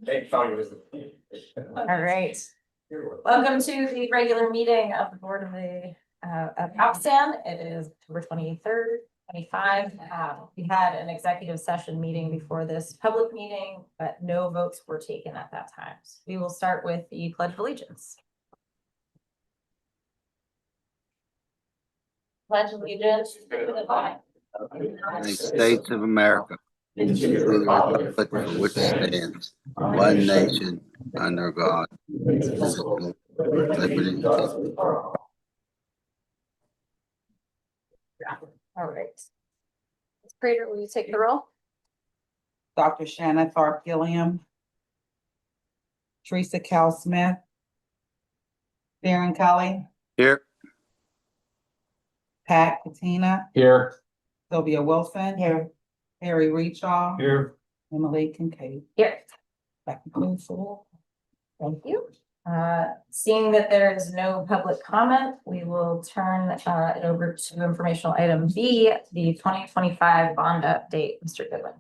All right. Welcome to the regular meeting of the Board of ALCOSAN. It is October 23rd, 25. We had an executive session meeting before this public meeting, but no votes were taken at that time. So we will start with the Pledge of Allegiance. Pledge allegiance to the flag of the United States of America, and to the republic for which it stands, one nation, under God, indivisible, with liberty and justice. All right. Ms. Prater, will you take the roll? Dr. Shanna Tharp Gilliam, Teresa Cal Smith, Darren Kelly, Here. Pat Katina, Here. Sylvia Wilson. Here. Harry Reachaw. Here. Emily Kincaid. Here. That concludes the roll. Thank you. Seeing that there is no public comment, we will turn it over to informational item B, the 2025 bond update. Mr. Goodwin.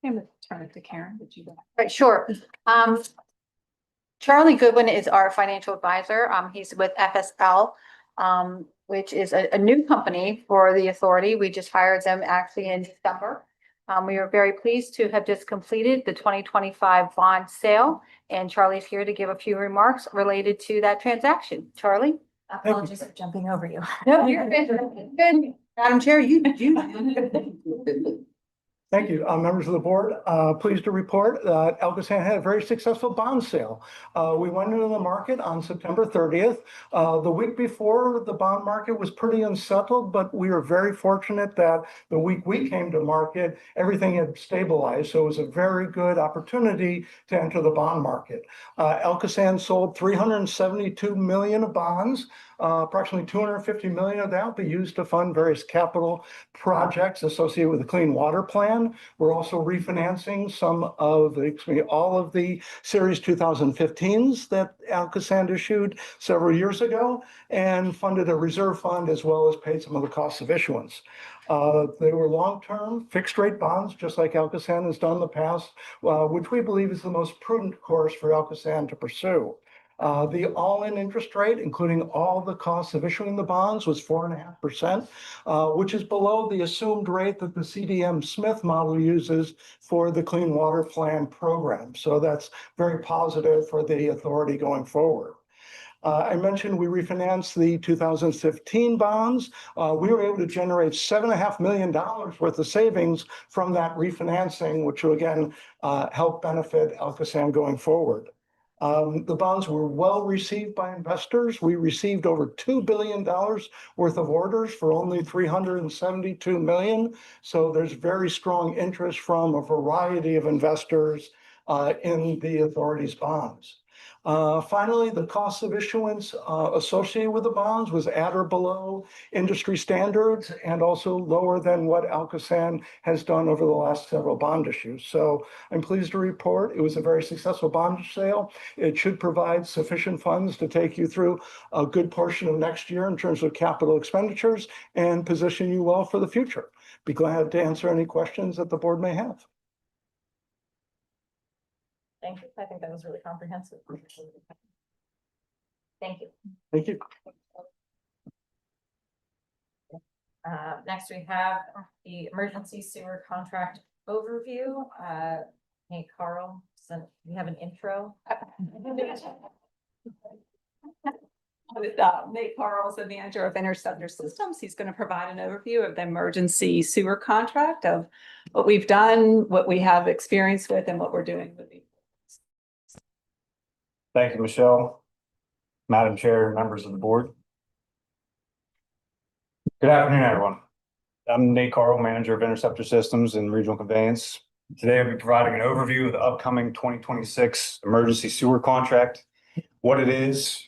I'm gonna turn it to Karen. Did you? Right, sure. Charlie Goodwin is our financial advisor. He's with FSL, which is a new company for the authority. We just hired them actually in December. We are very pleased to have just completed the 2025 bond sale, and Charlie's here to give a few remarks related to that transaction. Charlie? Apologies for jumping over you. No, you're good. Madam Chair, you. Thank you, members of the board. Pleased to report that ALCOSAN had a very successful bond sale. We went into the market on September 30th. The week before, the bond market was pretty unsettled, but we were very fortunate that the week we came to market, everything had stabilized. So it was a very good opportunity to enter the bond market. ALCOSAN sold 372 million of bonds. Approximately 250 million of that will be used to fund various capital projects associated with the Clean Water Plan. We're also refinancing all of the Series 2015s that ALCOSAN issued several years ago and funded a reserve fund as well as paid some of the costs of issuance. They were long-term fixed rate bonds, just like ALCOSAN has done in the past, which we believe is the most prudent course for ALCOSAN to pursue. The all-in interest rate, including all the costs of issuing the bonds, was 4.5%, which is below the assumed rate that the CDM Smith model uses for the Clean Water Plan program. So that's very positive for the authority going forward. I mentioned we refinanced the 2015 bonds. We were able to generate $7.5 million worth of savings from that refinancing, which will again help benefit ALCOSAN going forward. The bonds were well received by investors. We received over $2 billion worth of orders for only 372 million. So there's very strong interest from a variety of investors in the authority's bonds. Finally, the cost of issuance associated with the bonds was at or below industry standards and also lower than what ALCOSAN has done over the last several bond issues. So I'm pleased to report it was a very successful bond sale. It should provide sufficient funds to take you through a good portion of next year in terms of capital expenditures and position you well for the future. Be glad to answer any questions that the board may have. Thank you. I think that was really comprehensive. Thank you. Thank you. Next, we have the emergency sewer contract overview. Hey, Carl, so we have an intro. Nate Carls, the manager of Interceptor Systems. He's going to provide an overview of the emergency sewer contract, of what we've done, what we have experience with, and what we're doing with it. Thank you, Michelle. Madam Chair, members of the board. Good afternoon, everyone. I'm Nate Carl, manager of Interceptor Systems and Regional Conveyance. Today, I'll be providing an overview of the upcoming 2026 emergency sewer contract, what it is,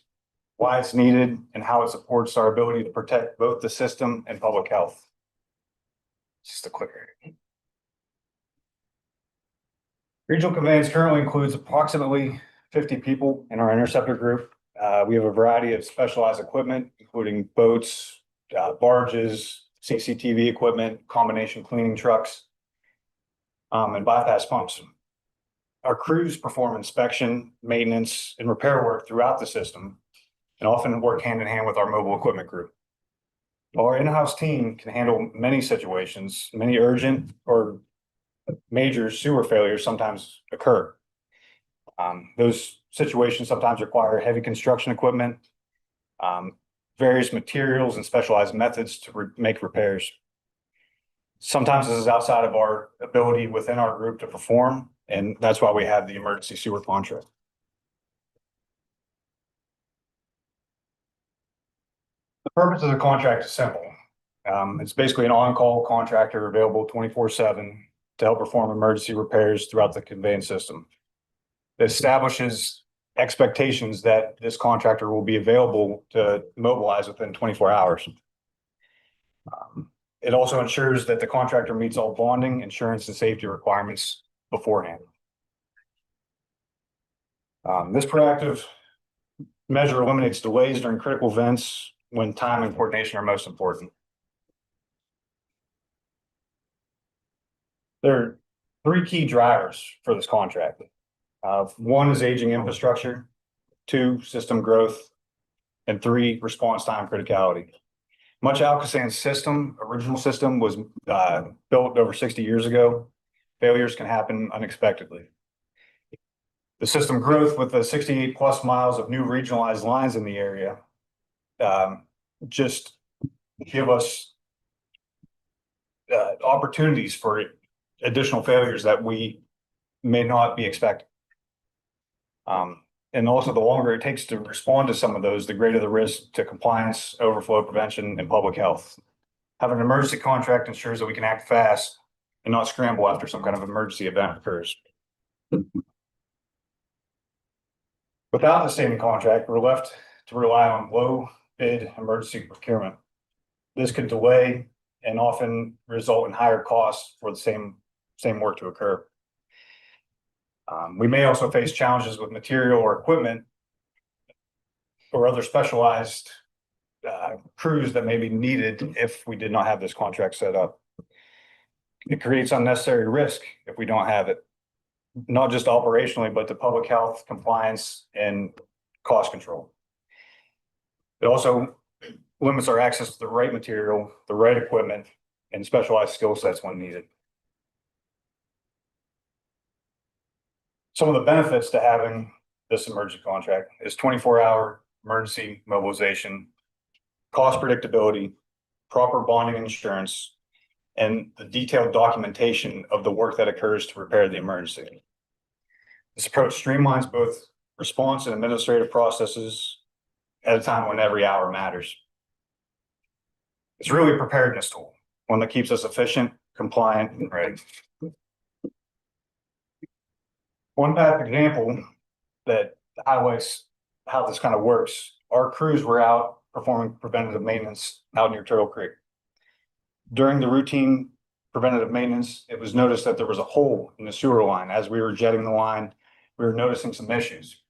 why it's needed, and how it supports our ability to protect both the system and public health. Just a quick review. Regional Conveyance currently includes approximately 50 people in our Interceptor group. We have a variety of specialized equipment, including boats, barges, CCTV equipment, combination cleaning trucks, and bypass pumps. Our crews perform inspection, maintenance, and repair work throughout the system and often work hand in hand with our mobile equipment crew. While our in-house team can handle many situations, many urgent or major sewer failures sometimes occur. Those situations sometimes require heavy construction equipment, various materials and specialized methods to make repairs. Sometimes this is outside of our ability within our group to perform, and that's why we have the emergency sewer contract. The purpose of the contract is simple. It's basically an on-call contractor available 24/7 to help perform emergency repairs throughout the conveyance system. It establishes expectations that this contractor will be available to mobilize within 24 hours. It also ensures that the contractor meets all bonding, insurance, and safety requirements beforehand. This proactive measure eliminates delays during critical events when time and coordination are most important. There are three key drivers for this contract. One is aging infrastructure, two, system growth, and three, response time criticality. Much ALCOSAN's original system was built over 60 years ago. Failures can happen unexpectedly. The system growth with the 68 plus miles of new regionalized lines in the area just give us opportunities for additional failures that we may not be expecting. And also, the longer it takes to respond to some of those, the greater the risk to compliance, overflow prevention, and public health. Having an emergency contract ensures that we can act fast and not scramble after some kind of emergency event occurs. Without the standing contract, we're left to rely on low bid emergency procurement. This could delay and often result in higher costs for the same work to occur. We may also face challenges with material or equipment or other specialized crews that may be needed if we did not have this contract set up. It creates unnecessary risk if we don't have it, not just operationally, but to public health, compliance, and cost control. It also limits our access to the right material, the right equipment, and specialized skill sets when needed. Some of the benefits to having this emergency contract is 24-hour emergency mobilization, cost predictability, proper bonding insurance, and the detailed documentation of the work that occurs to repair the emergency. This approach streamlines both response and administrative processes at a time when every hour matters. It's really a preparedness tool, one that keeps us efficient, compliant, and ready. One past example that highlights how this kind of works, our crews were out performing preventative maintenance out near Turtle Creek. During the routine preventative maintenance, it was noticed that there was a hole in the sewer line. As we were jetting the line, we were noticing some issues.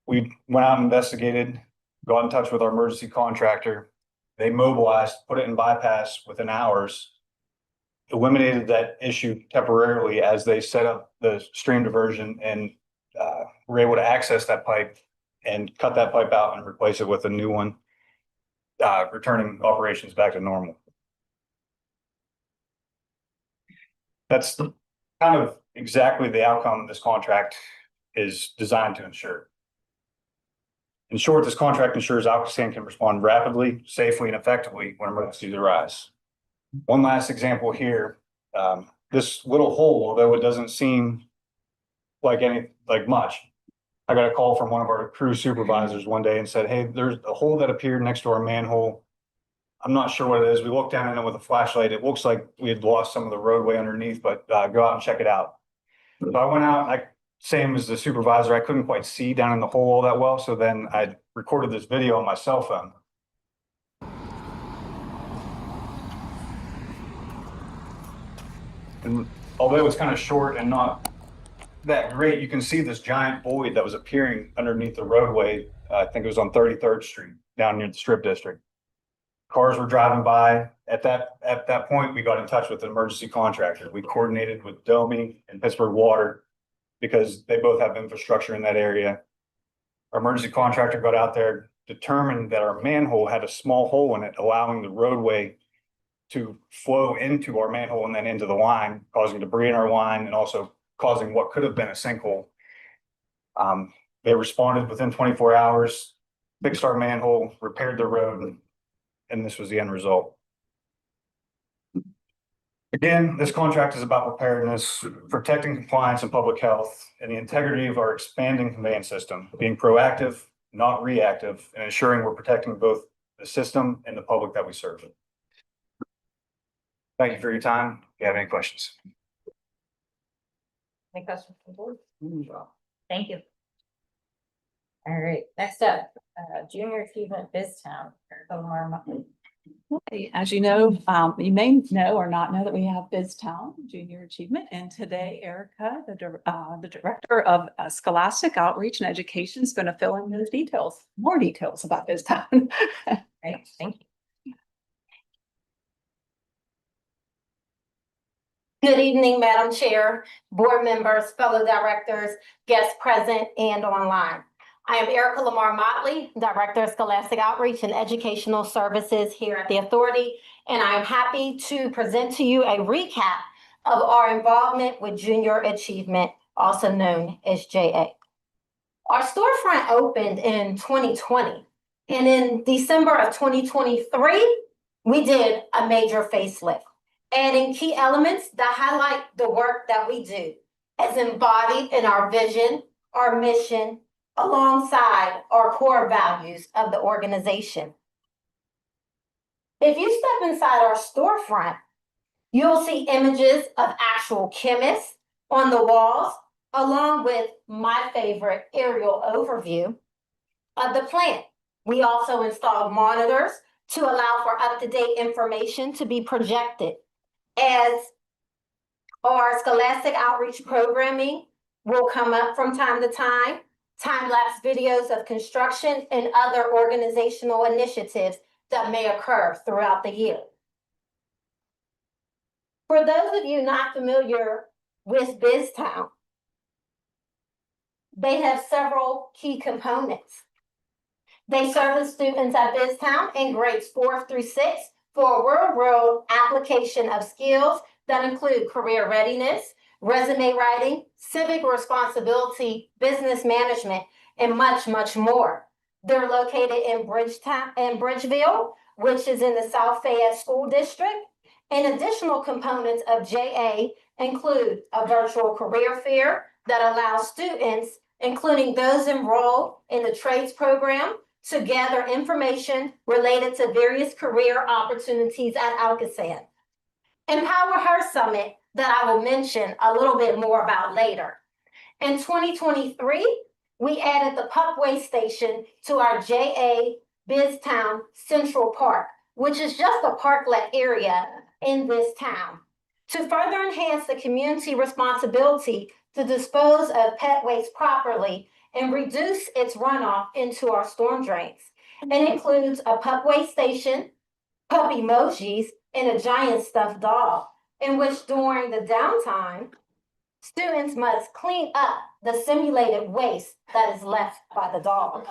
We went out and investigated, got in touch with our emergency contractor. They mobilized, put it in bypass within hours, eliminated that issue temporarily as they set up the stream diversion and were able to access that pipe and cut that pipe out and replace it with a new one, returning operations back to normal. That's kind of exactly the outcome this contract is designed to ensure. In short, this contract ensures ALCOSAN can respond rapidly, safely, and effectively when emergencies arise. One last example here, this little hole, although it doesn't seem like much, I got a call from one of our crew supervisors one day and said, hey, there's a hole that appeared next to our manhole. I'm not sure what it is. We looked down in it with a flashlight. It looks like we had lost some of the roadway underneath, but go out and check it out. So I went out, same as the supervisor, I couldn't quite see down in the hole all that well. So then I recorded this video on my cell phone. And although it's kind of short and not that great, you can see this giant void that was appearing underneath the roadway. I think it was on 33rd Street down near the Strip District. Cars were driving by. At that point, we got in touch with an emergency contractor. We coordinated with Domi and Pittsburgh Water because they both have infrastructure in that area. Our emergency contractor got out there, determined that our manhole had a small hole in it, allowing the roadway to flow into our manhole and then into the line, causing debris in our line and also causing what could have been a sinkhole. They responded within 24 hours, fixed our manhole, repaired the road, and this was the end result. Again, this contract is about preparedness, protecting compliance and public health, and the integrity of our expanding conveyance system, being proactive, not reactive, and ensuring we're protecting both the system and the public that we serve. Thank you for your time. If you have any questions. Any questions from the board? Thank you. All right, next up, Junior Achievement BizTown. As you know, you may know or not know that we have BizTown Junior Achievement, and today Erica, the director of Scholastic Outreach and Education, is going to fill in those details, more details about BizTown. Right, thank you. Good evening, Madam Chair, board members, fellow directors, guests present and online. I am Erica Lamar Motley, Director of Scholastic Outreach and Educational Services here at the Authority, and I am happy to present to you a recap of our involvement with Junior Achievement, also known as JA. Our storefront opened in 2020, and in December of 2023, we did a major facelift, adding key elements that highlight the work that we do as embodied in our vision, our mission, alongside our core values of the organization. If you step inside our storefront, you'll see images of actual chemists on the walls, along with my favorite aerial overview of the plant. We also installed monitors to allow for up-to-date information to be projected, as our Scholastic Outreach programming will come up from time to time-lapse videos of construction and other organizational initiatives that may occur throughout the year. For those of you not familiar with BizTown, they have several key components. They service students at BizTown in grades 4 through 6 for a real-world application of skills that include career readiness, resume writing, civic responsibility, business management, and much, much more. They're located in Bridgeville, which is in the South Fayette School District. And additional components of JA include a virtual career fair that allows students, including those enrolled in the trades program, to gather information related to various career opportunities at ALCOSAN. Empower Her Summit that I will mention a little bit more about later. In 2023, we added the Puckway Station to our JA BizTown Central Park, which is just a parklet area in this town, to further enhance the community responsibility to dispose of pet waste properly and reduce its runoff into our storm drains. It includes a Puckway Station, puppy emojis, and a giant stuffed dog, in which during the downtime, students must clean up the simulated waste that is left by the dog.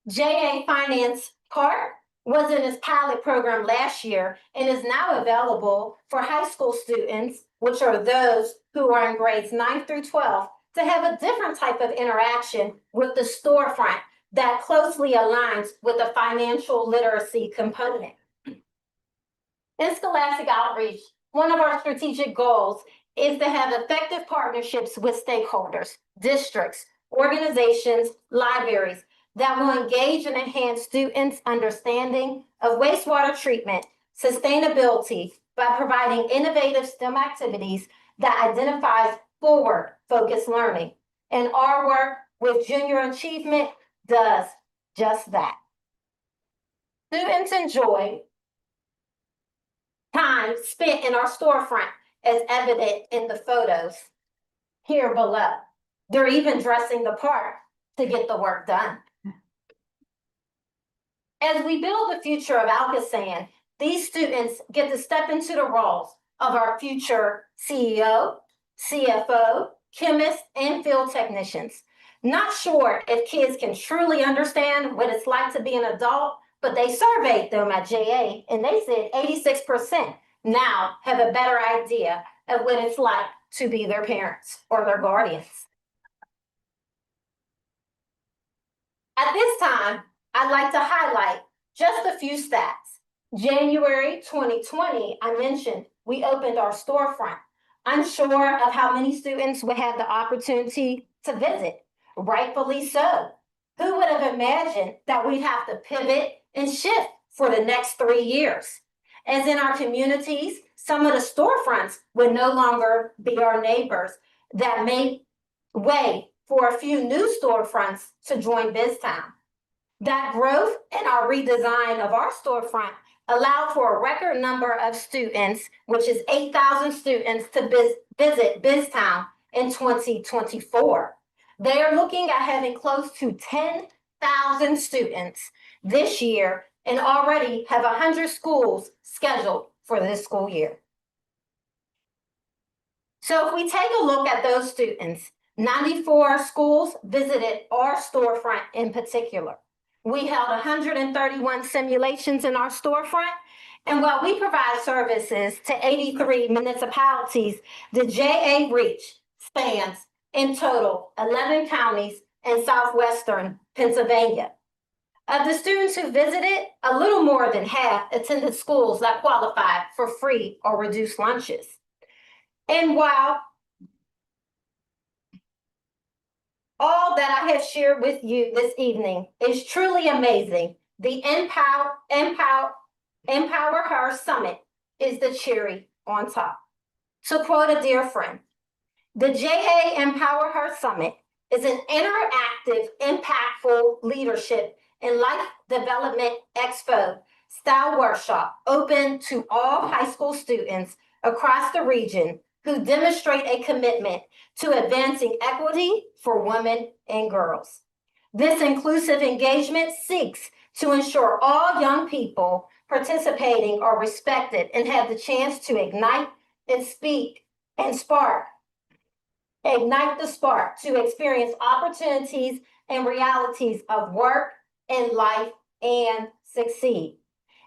JA Finance Park was in its pilot program last year and is now available for high school students, which are those who are in grades 9 through 12, to have a different type of interaction with the storefront that closely aligns with the financial literacy component. In Scholastic Outreach, one of our strategic goals is to have effective partnerships with stakeholders, districts, organizations, libraries that will engage and enhance students' understanding of wastewater treatment, sustainability by providing innovative STEM activities that identifies forward-focused learning. And our work with Junior Achievement does just that. Students enjoy time spent in our storefront, as evident in the photos here below. They're even dressing the part to get the work done. As we build the future of ALCOSAN, these students get to step into the roles of our future CEO, CFO, chemists, and field technicians. Not sure if kids can truly understand what it's like to be an adult, but they surveyed them at JA and they said 86% now have a better idea of what it's like to be their parents or their guardians. At this time, I'd like to highlight just a few stats. January 2020, I mentioned we opened our storefront, unsure of how many students would have the opportunity to visit. Rightfully so. Who would have imagined that we'd have to pivot and shift for the next 3 years? As in our communities, some of the storefronts would no longer be our neighbors that made way for a few new storefronts to join BizTown. That growth and our redesign of our storefront allowed for a record number of students, which is 8,000 students, to visit BizTown in 2024. They are looking at having close to 10,000 students this year and already have 100 schools scheduled for this school year. So if we take a look at those students, 94 schools visited our storefront in particular. We held 131 simulations in our storefront, and while we provide services to 83 municipalities, the JA reach spans in total 11 counties in southwestern Pennsylvania. Of the students who visited, a little more than half attended schools that qualified for free or reduced lunches. And while all that I have shared with you this evening is truly amazing, the Empower Her Summit is the cherry on top. To quote a dear friend, the JA Empower Her Summit is an interactive, impactful leadership and life development expo style workshop open to all high school students across the region who demonstrate a commitment to advancing equity for women and girls. This inclusive engagement seeks to ensure all young people participating are respected and have the chance to ignite and speak and spark. Ignite the spark to experience opportunities and realities of work and life and succeed.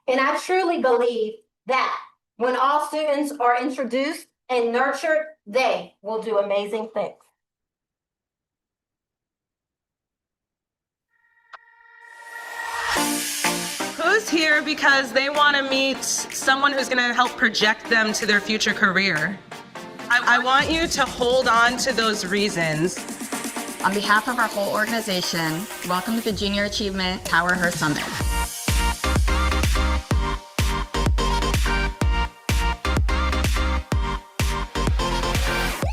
And I truly believe that when all students are introduced and nurtured, they will do amazing things. Who's here because they want to meet someone who's going to help project them to their future career? I want you to hold on to those reasons. On behalf of our whole organization, welcome to the Junior Achievement Power Her Summit.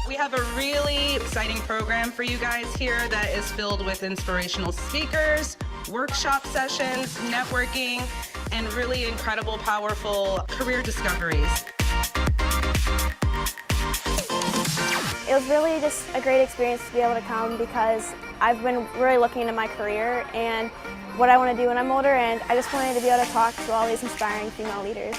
We have a really exciting program for you guys here that is filled with inspirational speakers, workshop sessions, networking, and really incredible, powerful career discoveries. It was really just a great experience to be able to come because I've been really looking into my career and what I want to do when I'm older, and I just wanted to be able to talk to all these inspiring female leaders.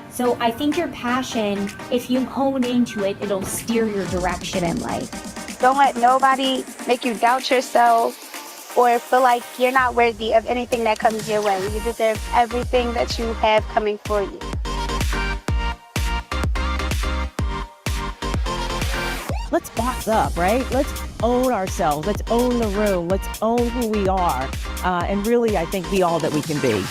So I think your passion, if you hone into it, it'll steer your direction in life. Don't let nobody make you doubt yourself or feel like you're not worthy of anything that comes your way. You deserve everything that you have coming for you. Let's boss up, right? Let's own ourselves. Let's own the room. Let's own who we are. And really, I think, be all that we can be.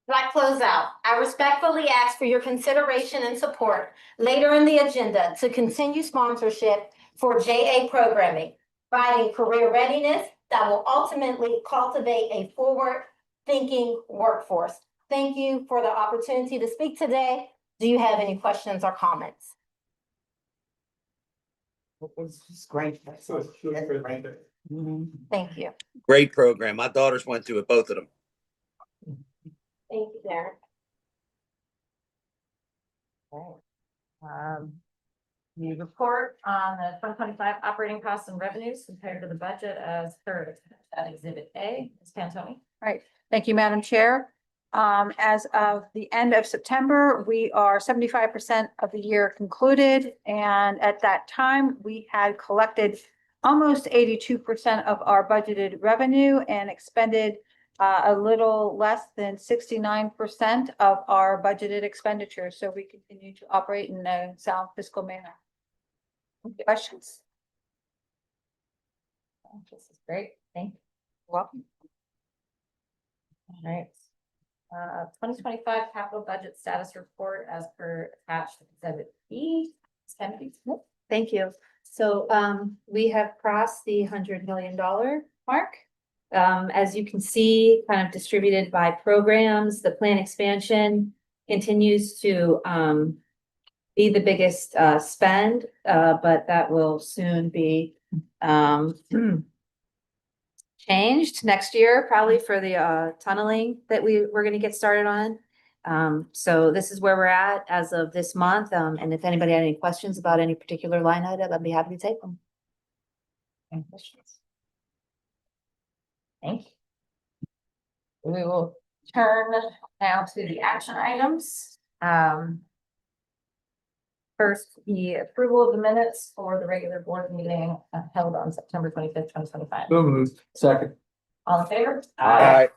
Like closeout, I respectfully ask for your consideration and support later in the agenda to continue sponsorship for JA programming, providing career readiness that will ultimately cultivate a forward-thinking workforce. Thank you for the opportunity to speak today. Do you have any questions or comments? It's great. Thank you. Great program. My daughters went to it, both of them. Thank you, Darren. The report on the 2025 operating costs and revenues compared to the budget as per at Exhibit A. Ms. Pantoni. Right. Thank you, Madam Chair. As of the end of September, we are 75% of the year concluded. And at that time, we had collected almost 82% of our budgeted revenue and expended a little less than 69% of our budgeted expenditures. So we continue to operate in a sound fiscal manner. Questions? This is great. Thank you. Welcome. All right. 2025 capital budget status report as per attached Exhibit B. Ms. Kennedy. Thank you. So we have crossed the $100 million mark. As you can see, kind of distributed by programs, the plan expansion continues to be the biggest spend, but that will soon be changed next year, probably for the tunneling that we're going to get started on. So this is where we're at as of this month. And if anybody had any questions about any particular line item, I'd be happy to take them. Any questions? Thank you. We will turn now to the action items. First, the approval of the minutes for the regular board meeting held on September 25th, 2025. So moved. Second. All in favor? Aye.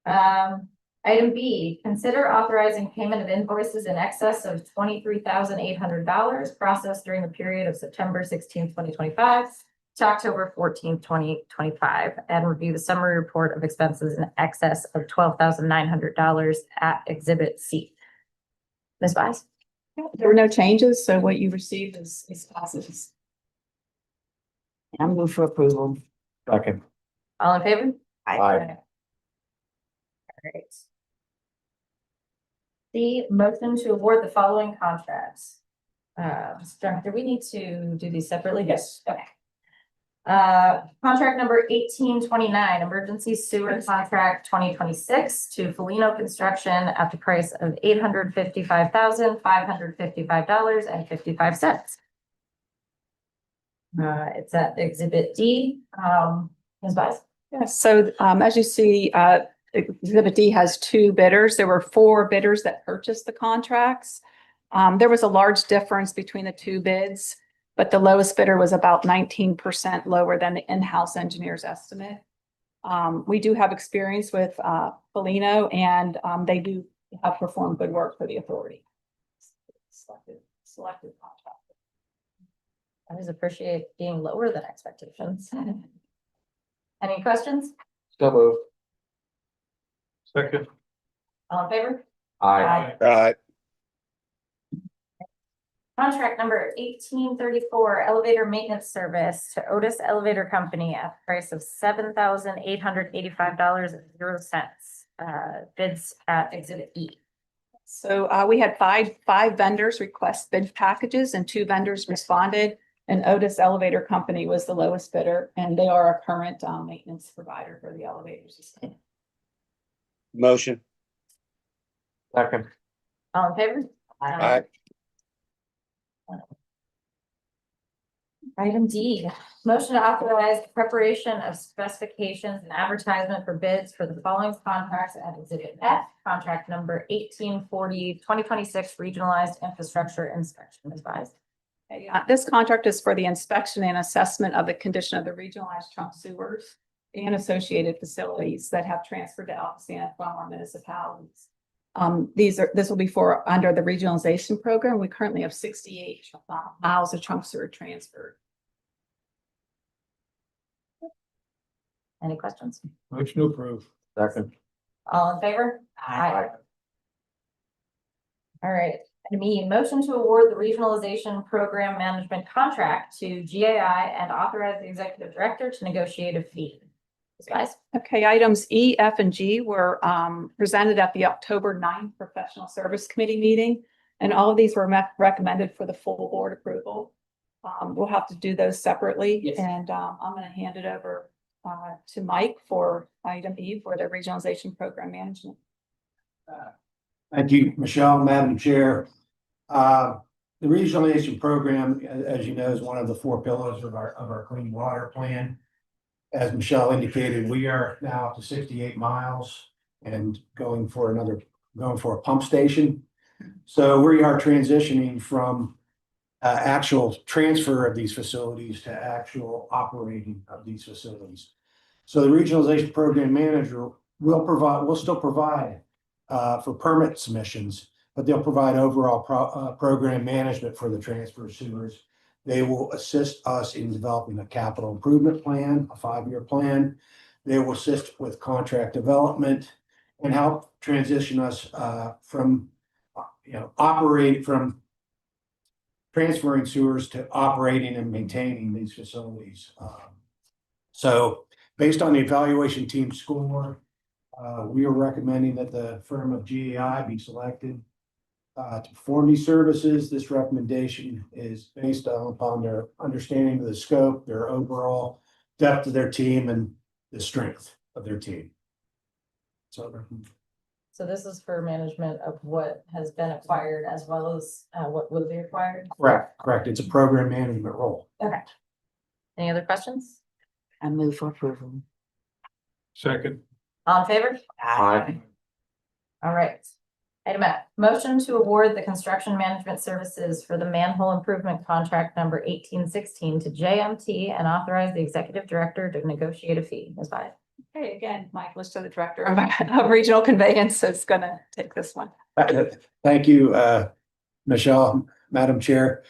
Item B, consider authorizing payment of invoices in excess of $23,800 processed during the period of September 16th, 2025 to October 14th, 2025, and review the summary report of expenses in excess of $12,900 at Exhibit C. Ms. Wise? There were no changes, so what you received is passes. I move for approval. Second. All in favor? Aye. All right. The motion to award the following contracts. Mr. Director, we need to do these separately? Yes. Okay. Contract number 1829, emergency sewer contract 2026 to Felino Construction at the price of $855,555.55. It's at Exhibit D. Ms. Bias? Yes, so as you see, Exhibit D has two bidders. There were four bidders that purchased the contracts. There was a large difference between the two bids, but the lowest bidder was about 19% lower than the in-house engineer's estimate. We do have experience with Felino, and they do have performed good work for the authority. Selected contract. I always appreciate being lower than expectations. Any questions? So moved. Second. All in favor? Aye. Aye. Contract number 1834, elevator maintenance service to Otis Elevator Company at the price of $7,885.00. Bids at Exhibit E. So we had five vendors request bid packages, and two vendors responded. And Otis Elevator Company was the lowest bidder, and they are a current maintenance provider for the elevators. Motion. Second. All in favor? Aye. Item D, motion to authorize the preparation of specifications and advertisement for bids for the following contracts at Exhibit F, contract number 1840, 2026 regionalized infrastructure inspection. Advised. This contract is for the inspection and assessment of the condition of the regionalized trunk sewers and associated facilities that have transferred to ALCOSAN from our municipalities. This will be for under the regionalization program. We currently have 68 miles of trunk sewer transferred. Any questions? Motion to approve. Second. All in favor? Aye. All right. Item E, motion to award the regionalization program management contract to GAI and authorize the executive director to negotiate a fee. Guys. Okay, items E, F, and G were presented at the October 9th Professional Service Committee meeting, and all of these were recommended for the full board approval. We'll have to do those separately. Yes. And I'm going to hand it over to Mike for item E for the regionalization program management. Thank you, Michelle, Madam Chair. The regionalization program, as you know, is one of the four pillars of our clean water plan. As Michelle indicated, we are now up to 68 miles and going for a pump station. So we are transitioning from actual transfer of these facilities to actual operating of these facilities. So the regionalization program manager will still provide for permit submissions, but they'll provide overall program management for the transfer sewers. They will assist us in developing a capital improvement plan, a 5-year plan. They will assist with contract development and help transition us from transferring sewers to operating and maintaining these facilities. So based on the evaluation team score, we are recommending that the firm of GAI be selected to perform these services. This recommendation is based upon their understanding of the scope, their overall depth of their team, and the strength of their team. So this is for management of what has been acquired as well as what will be acquired? Correct. It's a program management role. Okay. Any other questions? I move for approval. Second. All in favor? Aye. All right. Item F, motion to award the construction management services for the manhole improvement contract number 1816 to JMT and authorize the executive director to negotiate a fee. Ms. Bide. Okay, again, Mike Lister, the Director of Regional Conveyance, is gonna take this one. Thank you, Michelle, Madam Chair.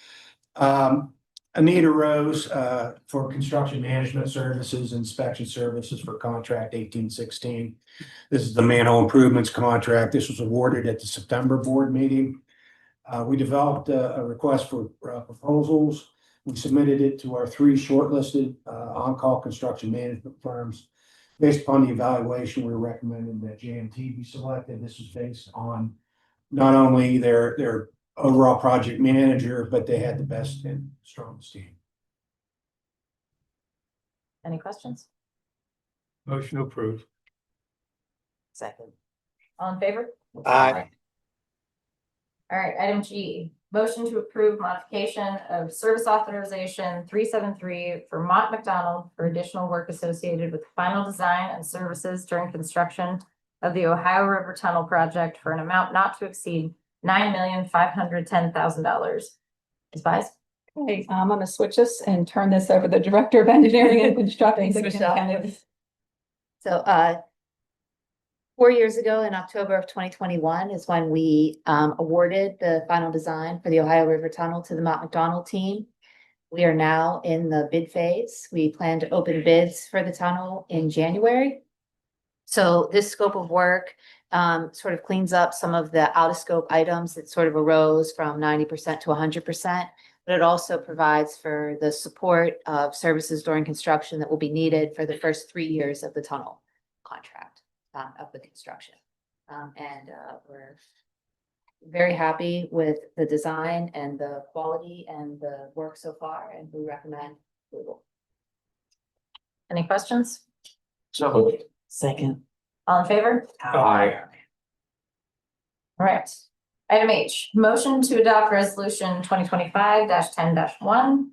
Anita Rose for construction management services, inspection services for contract 1816. This is the manhole improvements contract. This was awarded at the September board meeting. We developed a request for proposals. We submitted it to our 3 shortlisted on-call construction management firms. Based upon the evaluation, we're recommending that JMT be selected. This is based on not only their overall project manager, but they had the best and strongest team. Any questions? Motion approved. Second. All in favor? Aye. All right, item G, motion to approve modification of service authorization 373 for Mott McDonald for additional work associated with the final design and services during construction of the Ohio River Tunnel project for an amount not to exceed $9,510,000. Ms. Bice? Okay, I'm gonna switch this and turn this over to the Director of Engineering and Construction. Thanks, Michelle. So, 4 years ago in October of 2021 is when we awarded the final design for the Ohio River Tunnel to the Mott McDonald team. We are now in the bid phase. We plan to open bids for the tunnel in January. So this scope of work sort of cleans up some of the out of scope items that sort of arose from 90% to 100%. But it also provides for the support of services during construction that will be needed for the first 3 years of the tunnel contract. Of the construction. We're very happy with the design and the quality and the work so far, and we recommend approval. Any questions? So. Second. All in favor? Aye. All right. Item H, motion to adopt resolution 2025-10-1,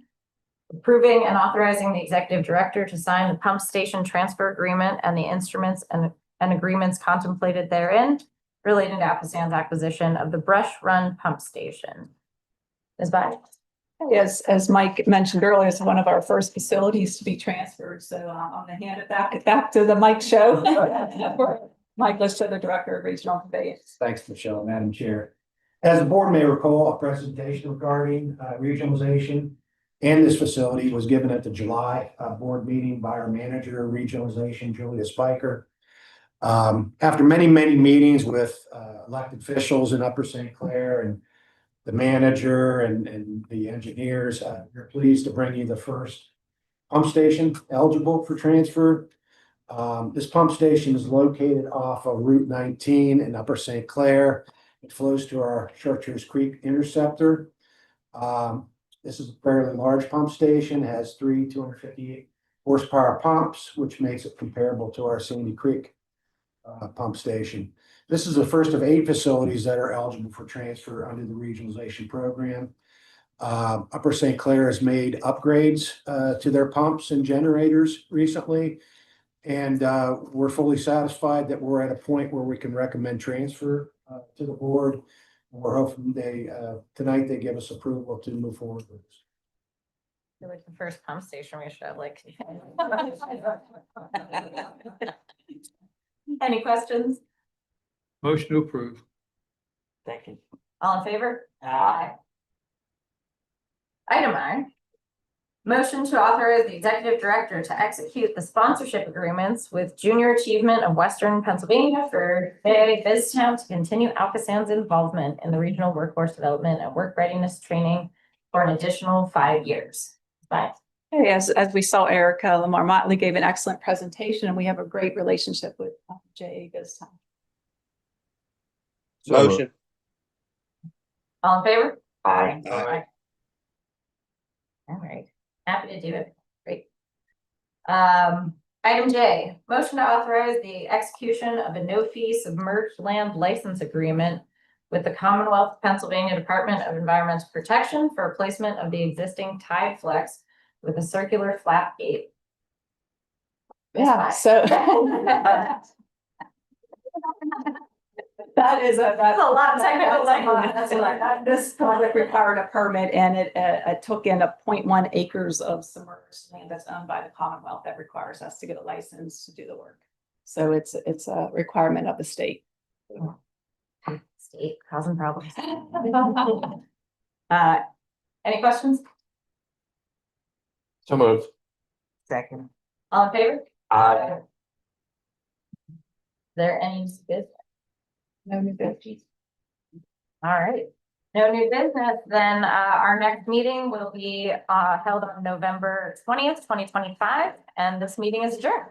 approving and authorizing the executive director to sign the pump station transfer agreement and the instruments and agreements contemplated therein related to ALCOSAN's acquisition of the Brush Run Pump Station. Ms. Bide. As Mike mentioned earlier, it's one of our first facilities to be transferred. So I'm gonna hand it back to the Mike show. Mike Lister, the Director of Regional Conveyance. Thanks, Michelle, Madam Chair. As the board may recall, a presentation regarding regionalization and this facility was given at the July board meeting by our manager of regionalization, Julia Spiker. After many meetings with elected officials in Upper St. Clair and the manager and the engineers, we're pleased to bring you the first pump station eligible for transfer. This pump station is located off of Route 19 in Upper St. Clair. It flows to our Chartiers Creek interceptor. This is a fairly large pump station, has 3 258 horsepower pumps, which makes it comparable to our Sandy Creek pump station. This is the first of 8 facilities that are eligible for transfer under the regionalization program. Upper St. Clair has made upgrades to their pumps and generators recently. And we're fully satisfied that we're at a point where we can recommend transfer to the board. We're hoping tonight they give us approval to move forward with this. You're like the first pump station we should have like. Any questions? Motion to approve. Second. All in favor? Aye. Item I. Motion to authorize the executive director to execute the sponsorship agreements with Junior Achievement of Western Pennsylvania for BizTown to continue ALCOSAN's involvement in the regional workforce development and work readiness training for an additional 5 years. Bye. Hey, as we saw, Erica Lamar Motley gave an excellent presentation, and we have a great relationship with JA BizTown. Motion. All in favor? Aye. All right, happy to do it. Great. Item J, motion to authorize the execution of a no-fee submerged land license agreement with the Commonwealth of Pennsylvania Department of Environmental Protection for replacement of the existing tide flex with a circular flap gate. Yeah, so that's a lot of technical language. This project required a permit, and it took in 0.1 acres of submerged land that's owned by the Commonwealth that requires us to get a license to do the work. So it's a requirement of the state. State causing problems. Any questions? So moved. Second. All in favor? Aye. Is there any business? No new business. All right. No new business, then our next meeting will be held on November 20th, 2025, and this meeting is adjourned.